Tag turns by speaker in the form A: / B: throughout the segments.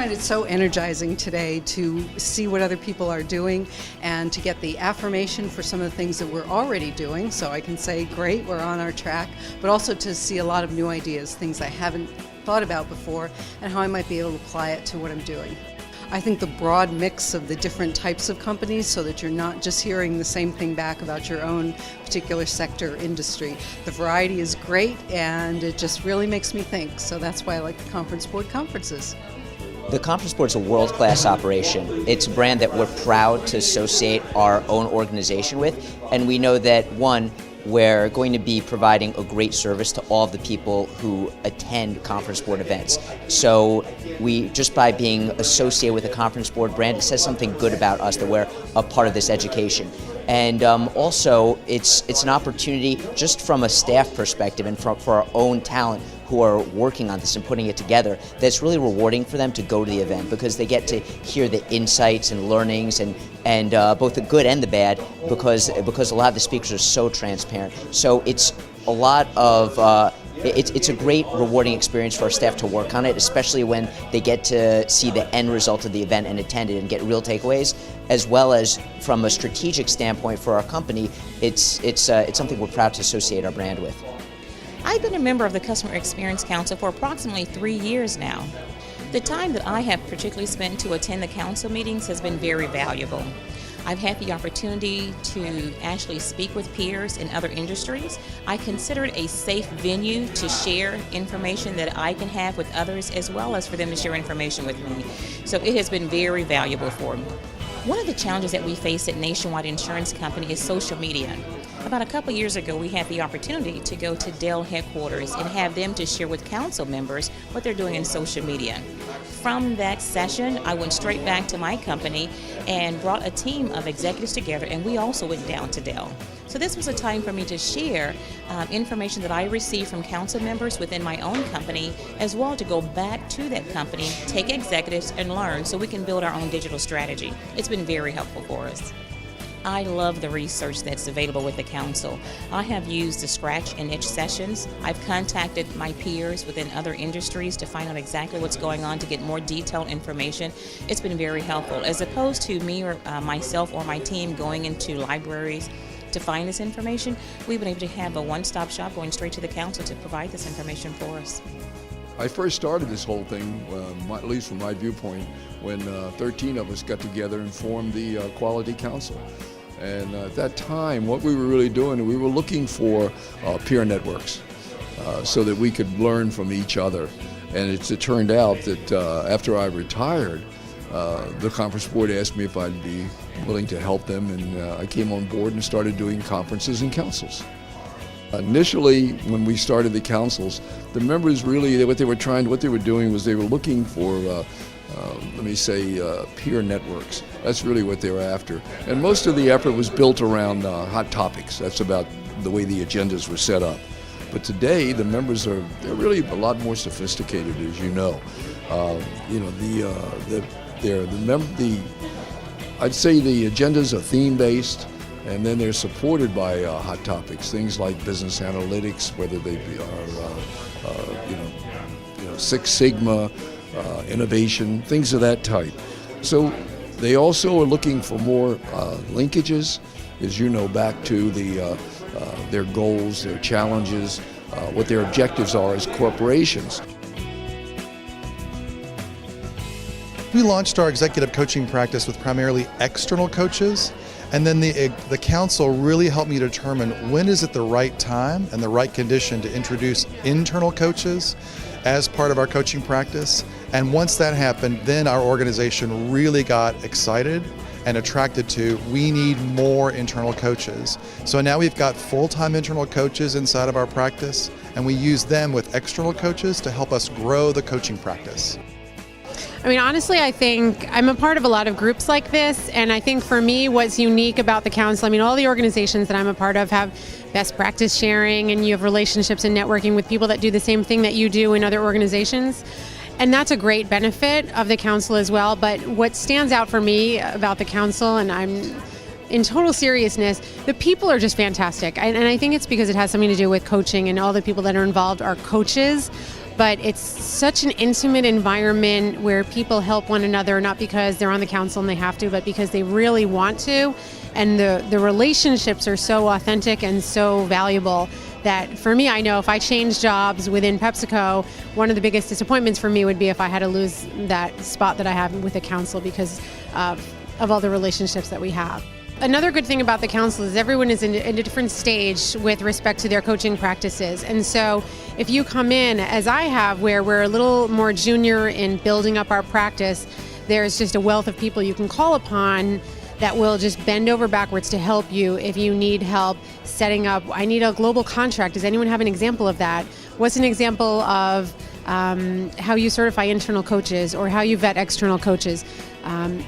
A: find it so energizing today to see what other people are doing and to get the affirmation for some of the things that we're already doing. So I can say, great, we're on our track, but also to see a lot of new ideas, things I haven't thought about before, and how I might be able to apply it to what I'm doing. I think the broad mix of the different types of companies so that you're not just hearing the same thing back about your own particular sector industry. The variety is great and it just really makes me think. So that's why I like the Conference Board conferences.
B: The Conference Board is a world-class operation. It's a brand that we're proud to associate our own organization with, and we know that, one, we're going to be providing a great service to all of the people who attend Conference Board events. So we, just by being associated with the Conference Board brand, it says something good about us that we're a part of this education. And also, it's an opportunity just from a staff perspective and for our own talent who are working on this and putting it together, that's really rewarding for them to go to the event because they get to hear the insights and learnings and both the good and the bad because a lot of the speakers are so transparent. So it's a lot of it's a great rewarding experience for our staff to work on it, especially when they get to see the end result of the event and attend it and get real takeaways, as well as from a strategic standpoint for our company, it's something we're proud to associate our brand with.
C: I've been a member of the Customer Experience Council for approximately 3 years now. The time that I have particularly spent to attend the council meetings has been very valuable. I've had the opportunity to actually speak with peers in other industries. I consider it a safe venue to share information that I can have with others as well as for them to share information with me. So it has been very valuable for me. One of the challenges that we face at Nationwide Insurance Company is social media. About a couple years ago, we had the opportunity to go to Dell headquarters and have them to share with council members what they're doing in social media. From that session, I went straight back to my company and brought a team of executives together, and we also went down to Dell. So this was a time for me to share information that I received from council members within my own company, as well to go back to that company, take executives, and learn so we can build our own digital strategy. It's been very helpful for us. I love the research that's available with the council. I have used the scratch and itch sessions. I've contacted my peers within other industries to find out exactly what's going on to get more detailed information. It's been very helpful, as opposed to me or myself or my team going into libraries to find this information. We've been able to have a one-stop shop going straight to the council to provide this information for us.
D: I first started this whole thing, at least from my viewpoint, when 13 of us got together and formed the Quality Council. And at that time, what we were really doing, we were looking for peer networks so that we could learn from each other. And it turned out that after I retired, the Conference Board asked me if I'd be willing to help them, and I came on board and started doing conferences and councils. Initially, when we started the councils, the members really, what they were doing was they were looking for peer networks. That's really what they were after. And most of the effort was built around hot topics. That's about the way the agendas were set up. But today, the members they're really a lot more sophisticated, as you know. I'd say the agendas are theme-based, and then they're supported by hot topics, things like business analytics, whether they are, Six Sigma, innovation, things of that type. So they also are looking for more linkages, as you know, back to their goals, their challenges, what their objectives are as corporations.
E: We launched our executive coaching practice with primarily external coaches, and then the council really helped me determine when is it the right time and the right condition to introduce internal coaches as part of our coaching practice. And once that happened, then our organization really got excited and attracted to, we need more internal coaches. So now we've got full-time internal coaches inside of our practice, and we use them with external coaches to help us grow the coaching practice.
F: I mean, honestly, I think I'm a part of a lot of groups like this, and I think for me, what's unique about the council, I mean, all the organizations that I'm a part of have best practice sharing, and you have relationships and networking with people that do the same thing that you do in other organizations. And that's a great benefit of the council as well. But what stands out for me about the council, and I'm in total seriousness, the people are just fantastic. And I think it's because it has something to do with coaching, and all the people that are involved are coaches. but it's such an intimate environment where people help one another, not because they're on the council and they have to, but because they really want to. And the relationships are so authentic and so valuable that for me, I know if I change jobs within PepsiCo, one of the biggest disappointments for me would be if I had to lose that spot that I have with the council because of all the relationships that we have. Another good thing about the council is everyone is in a different stage with respect to their coaching practices. And so if you come in, as I have, where we're a little more junior in building up our practice, there's just a wealth of people you can call upon that will just bend over backwards to help you if you need help setting up. I need a global contract. Does anyone have an example of that? What's an example of how you certify internal coaches or how you vet external coaches?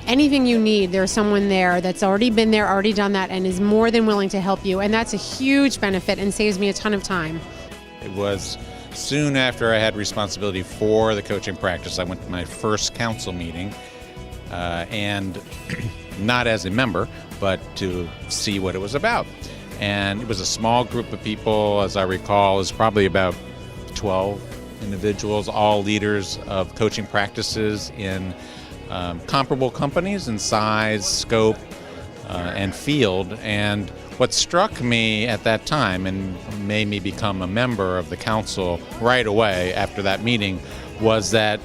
F: Anything you need, there's someone there that's already been there, already done that, and is more than willing to help you. And that's a huge benefit and saves me a ton of time.
G: It was soon after I had responsibility for the coaching practice, I went to my first council meeting, and not as a member, but to see what it was about. And it was a small group of people, as I recall. It was probably about 12 individuals, all leaders of coaching practices in comparable companies in size, scope, and field. And what struck me at that time and made me become a member of the council right away after that meeting was that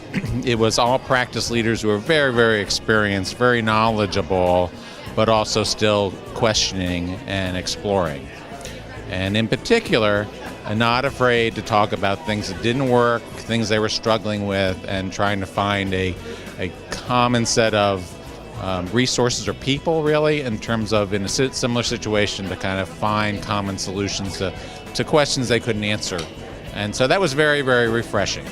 G: it was all practice leaders who were very, very experienced, very knowledgeable, but also still questioning and exploring. And in particular, not afraid to talk about things that didn't work, things they were struggling with, and trying to find a common set of resources or people, really, in terms of in a similar situation to kind of find common solutions to questions they couldn't answer. And so that was very, very refreshing.